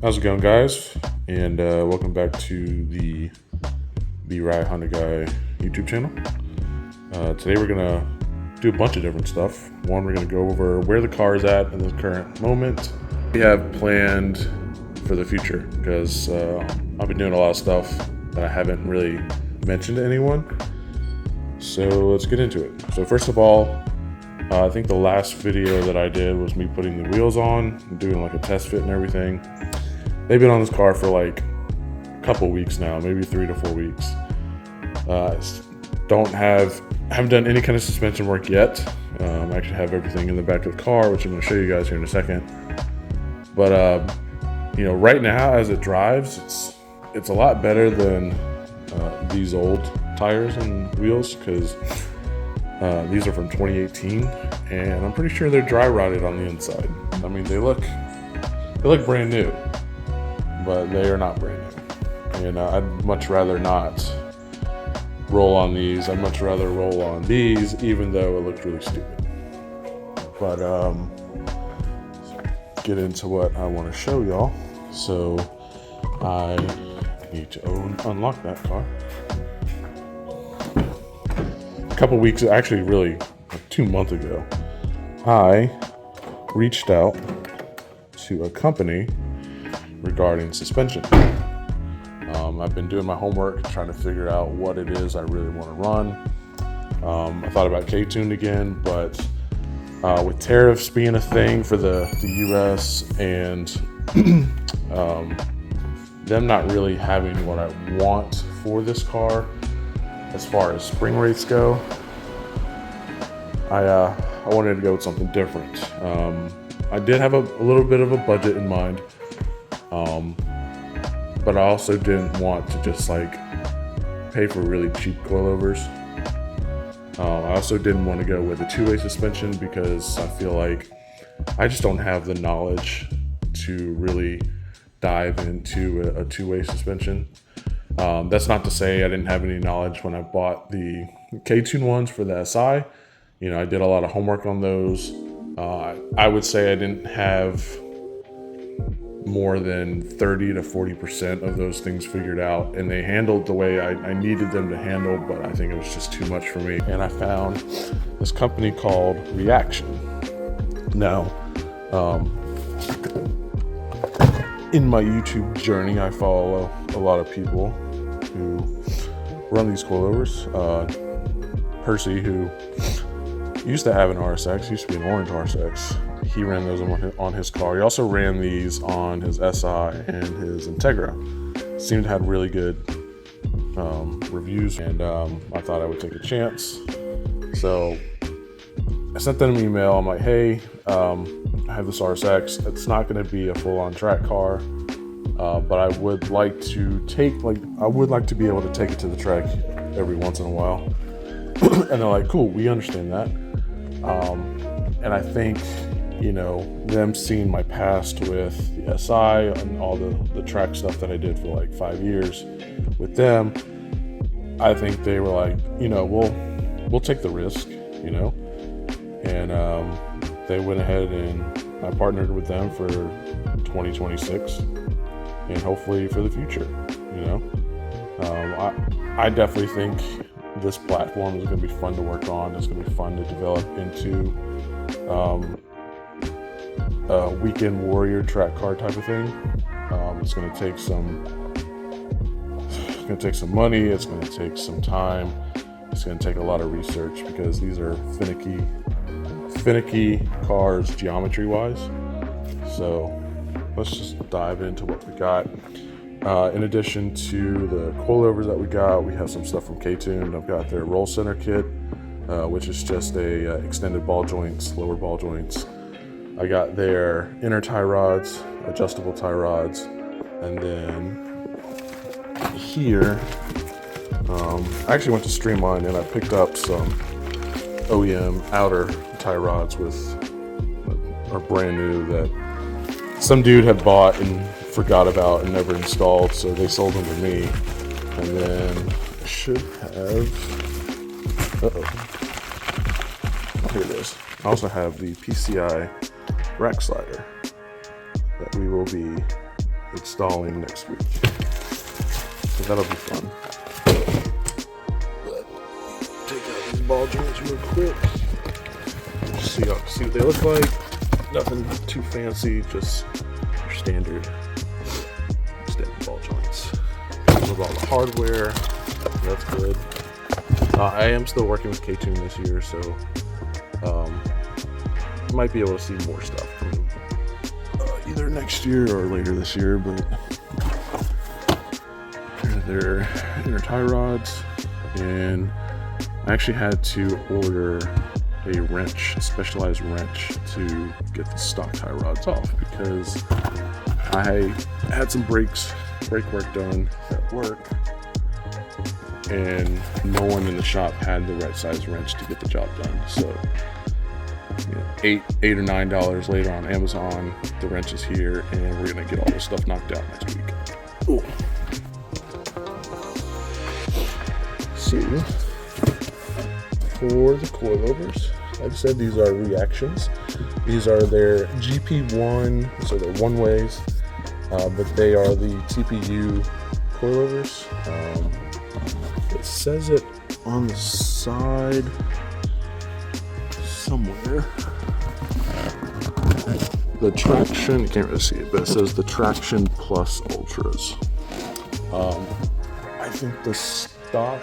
How's it going, guys? And welcome back to the Ride Honda Guy YouTube channel. Today we're gonna do a bunch of different stuff. One, we're gonna go over where the car is at in the current moment. We have planned for the future because I've been doing a lot of stuff that I haven't really mentioned to anyone. So let's get into it. So first of all, I think the last video that I did was me putting the wheels on and doing like a test fit and everything. They've been on this car for like a couple weeks now, maybe 3 to 4 weeks. Haven't done any kind of suspension work yet. I actually have everything in the back of the car, which I'm going to show you guys here in a second. But right now as it drives, it's a lot better than these old tires and wheels, because these are from 2018, and I'm pretty sure they're dry rotted on the inside. I mean, they look brand new, but they are not brand new. And I'd much rather not roll on these. I'd much rather roll on these, even though it looked really stupid. But get into what I want to show y'all. So I need to unlock that car. A couple weeks, actually really like 2 months ago, I reached out to a company regarding suspension. I've been doing my homework, trying to figure out what it is I really want to run. I thought about K-tuned again, but with tariffs being a thing for the US and them not really having what I want for this car as far as spring rates go, I wanted to go with something different. I did have a little bit of a budget in mind, but I also didn't want to just like pay for really cheap coilovers. I also didn't want to go with a two-way suspension because I feel like I just don't have the knowledge to really dive into a two-way suspension. That's not to say I didn't have any knowledge when I bought the K-tune ones for the SI. I did a lot of homework on those. I would say I didn't have more than 30 to 40% of those things figured out, and they handled the way I needed them to handle, but I think it was just too much for me. And I found this company called Riaction. Now, in my YouTube journey, I follow a lot of people who run these coilovers. Percy, who used to have an RSX, used to be an orange RSX. He ran those on his car. He also ran these on his SI and his Integra. Seemed to have really good reviews, and I thought I would take a chance. So I sent them an email. I'm like, hey, I have this RSX. It's not going to be a full-on track car, but I would like to be able to take it to the track every once in a while. And they're like, cool, we understand that. And I think, them seeing my past with the SI and all the track stuff that I did for like 5 years with them, I think they were like, we'll take the risk, and they went ahead and I partnered with them for 2026 and hopefully for the future. I definitely think this platform is going to be fun to work on. It's going to be fun to develop into a weekend warrior track car type of thing. It's going to take some money. It's going to take some time. It's going to take a lot of research because these are finicky cars geometry wise. So let's just dive into what we got. In addition to the coilovers that we got, we have some stuff from K-tune. I've got their roll center kit, which is just a extended ball joints, lower ball joints. I got their inner tie rods, adjustable tie rods, and then here, I actually went to Streamline and I picked up some OEM outer tie rods are brand new that some dude had bought and forgot about and never installed, so they sold them to me. And then I should have, here it is. I also have the PCI rack slider that we will be installing next week. So that'll be fun. But take out these ball joints real quick. Just see what they look like. Nothing too fancy, just your standard ball joints. With all the hardware, that's good. I am still working with K-Tune this year, so might be able to see more stuff from either next year or later this year. But their tie rods, and I actually had to order a wrench, a specialized wrench, to get the stock tie rods off because I had some brake work done at work, and no one in the shop had the right size wrench to get the job done. So, $8 or $9 later on Amazon, the wrench is here, and we're gonna get all this stuff knocked out next week. Ooh. So, for the coilovers, like I said, these are Reactions. These are their GP1, so they're one ways, but they are the TPU coilovers. It says it on the side somewhere. The Traction, you can't really see it, but it says the Traction Plus Ultras. I think the stock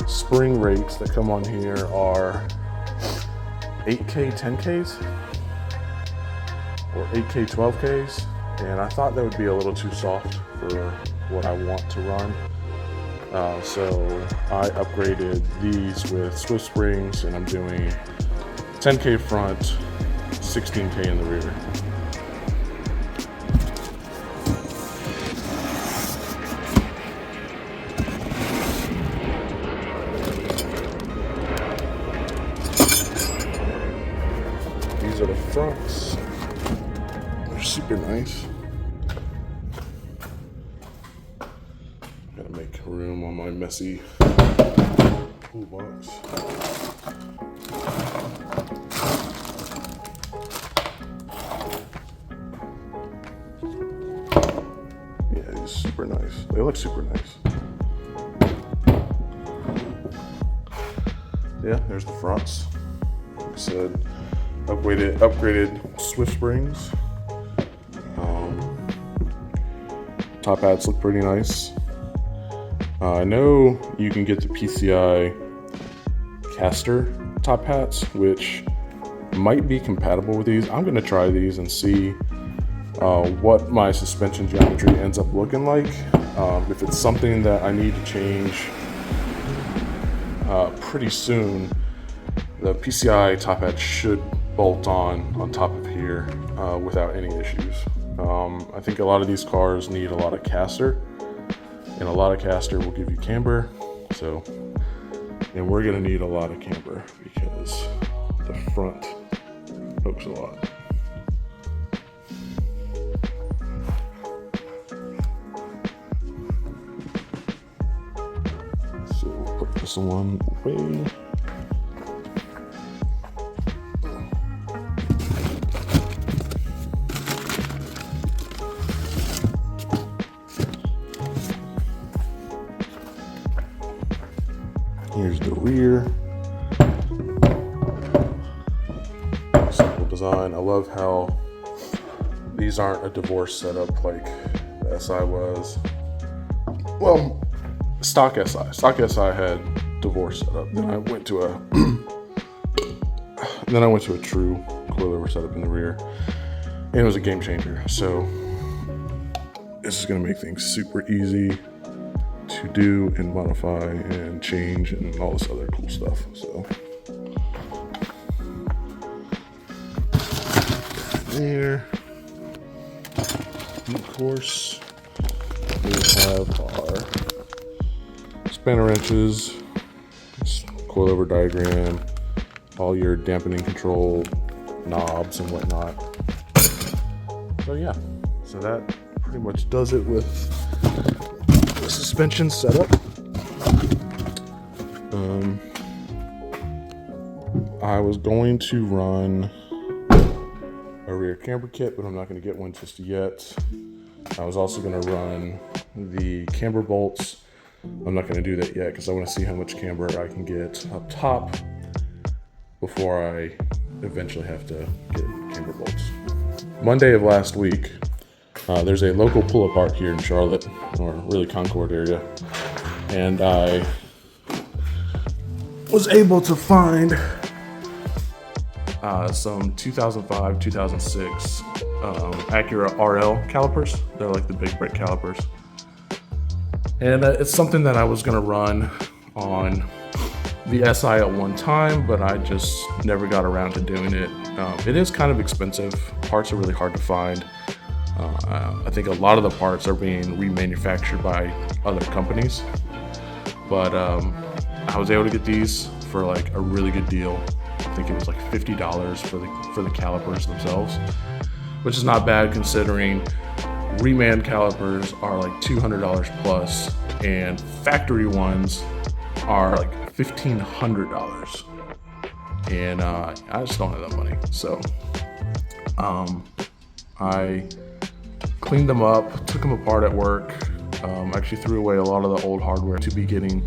spring rates that come on here are 8K 10Ks or 8K 12Ks, and I thought that would be a little too soft for what I want to run. So I upgraded these with Swift springs, and I'm doing 10K front, 16K in the rear. These are the fronts. They're super nice. Gotta make room on my messy toolbox. Yeah, these are super nice. They look super nice. Yeah, there's the fronts. Like I said, upgraded Swift springs. Top hats look pretty nice. I know you can get the PCI caster top hats, which might be compatible with these. I'm gonna try these and see what my suspension geometry ends up looking like. If it's something that I need to change pretty soon, the PCI top hat should bolt on top of here without any issues. I think a lot of these cars need a lot of caster, and a lot of caster will give you camber. So, and we're gonna need a lot of camber because the front pokes a lot. So we'll put this one away. Here's the rear. Simple design. I love how these aren't a divorce setup like the SI was. Well, stock SI. Stock SI had divorce setup. Then I went to a true coilover setup in the rear, and it was a game changer. So this is gonna make things super easy to do and modify and change and all this other cool stuff. So there. And of course, we have our spanner wrenches, coilover diagram, all your dampening control knobs and whatnot. So yeah, so that pretty much does it with the suspension setup. I was going to run a rear camber kit, but I'm not going to get one just yet. I was also gonna run the camber bolts. I'm not gonna do that yet because I wanna see how much camber I can get up top before I eventually have to get camber bolts. Monday of last week, there's a local pull-apart here in Charlotte, or really Concord area, and I was able to find some 2005, 2006 Acura RL calipers. They're like the big brake calipers. And it's something that I was gonna run on the SI at one time, but I just never got around to doing it. It is kind of expensive. Parts are really hard to find. I think a lot of the parts are being remanufactured by other companies. But I was able to get these for like a really good deal. I think it was like $50 for the calipers themselves, which is not bad considering reman calipers are like $200 plus, and factory ones are like $1,500. And I just don't have that money. So I cleaned them up, took them apart at work, actually threw away a lot of the old hardware to be getting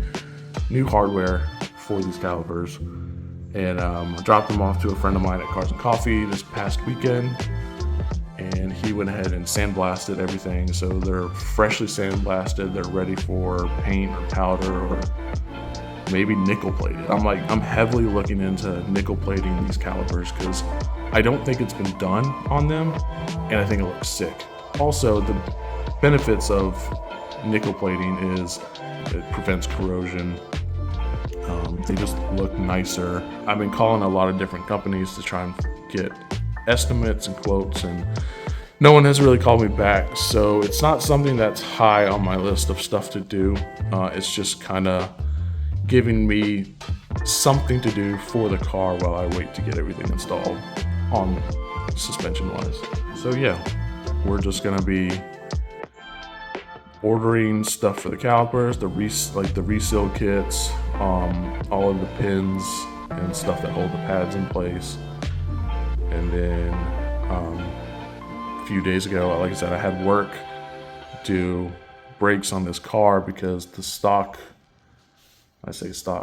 new hardware for these calipers. And dropped them off to a friend of mine at Cars and Coffee this past weekend. And he went ahead and sandblasted everything. So they're freshly sandblasted. They're ready for paint or powder or maybe nickel plated. I'm heavily looking into nickel plating these calipers because I don't think it's been done on them, and I think it looks sick. Also, the benefits of nickel plating is it prevents corrosion. They just look nicer. I've been calling a lot of different companies to try and get estimates and quotes, and no one has really called me back. So it's not something that's high on my list of stuff to do. It's just kind of giving me something to do for the car while I wait to get everything installed on suspension wise. So yeah, we're just gonna be ordering stuff for the calipers, the reseal kits, all of the pins and stuff that hold the pads in place. And then a few days ago, like I said, I had work do brakes on this car because the stock,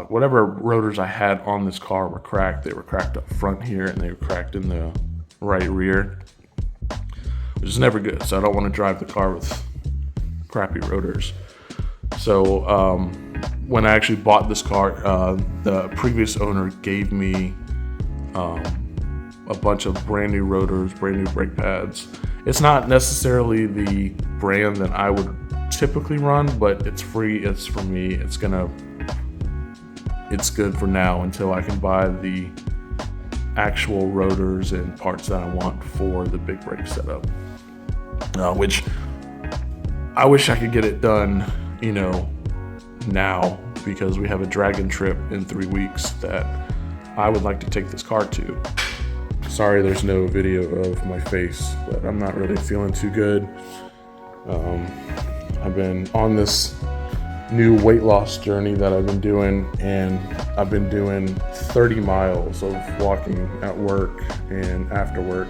whatever rotors I had on this car were cracked. They were cracked up front here and they were cracked in the right rear, which is never good. So I don't want to drive the car with crappy rotors. So when I actually bought this car, the previous owner gave me a bunch of brand new rotors, brand new brake pads. It's not necessarily the brand that I would typically run, but it's free, it's for me, it's good for now until I can buy the actual rotors and parts that I want for the big brake setup, which I wish I could get it done, now, because we have a dragon trip in 3 weeks that I would like to take this car to. Sorry there's no video of my face, but I'm not really feeling too good. I've been on this new weight loss journey that I've been doing, and I've been doing 30 miles of walking at work and after work,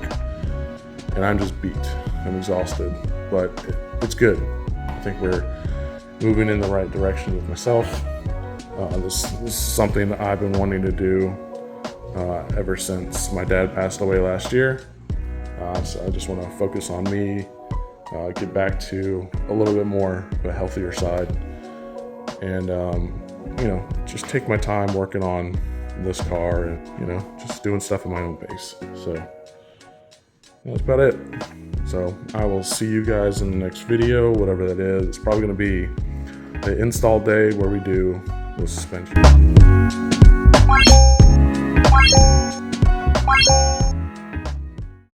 and I'm just beat. I'm exhausted, but it's good. I think we're moving in the right direction with myself. This is something that I've been wanting to do ever since my dad passed away last year. So I just want to focus on me, get back to a little bit more of a healthier side, and just take my time working on this car and just doing stuff at my own pace. So that's about it. So I will see you guys in the next video, whatever that is. It's probably going to be the install day where we do the suspension.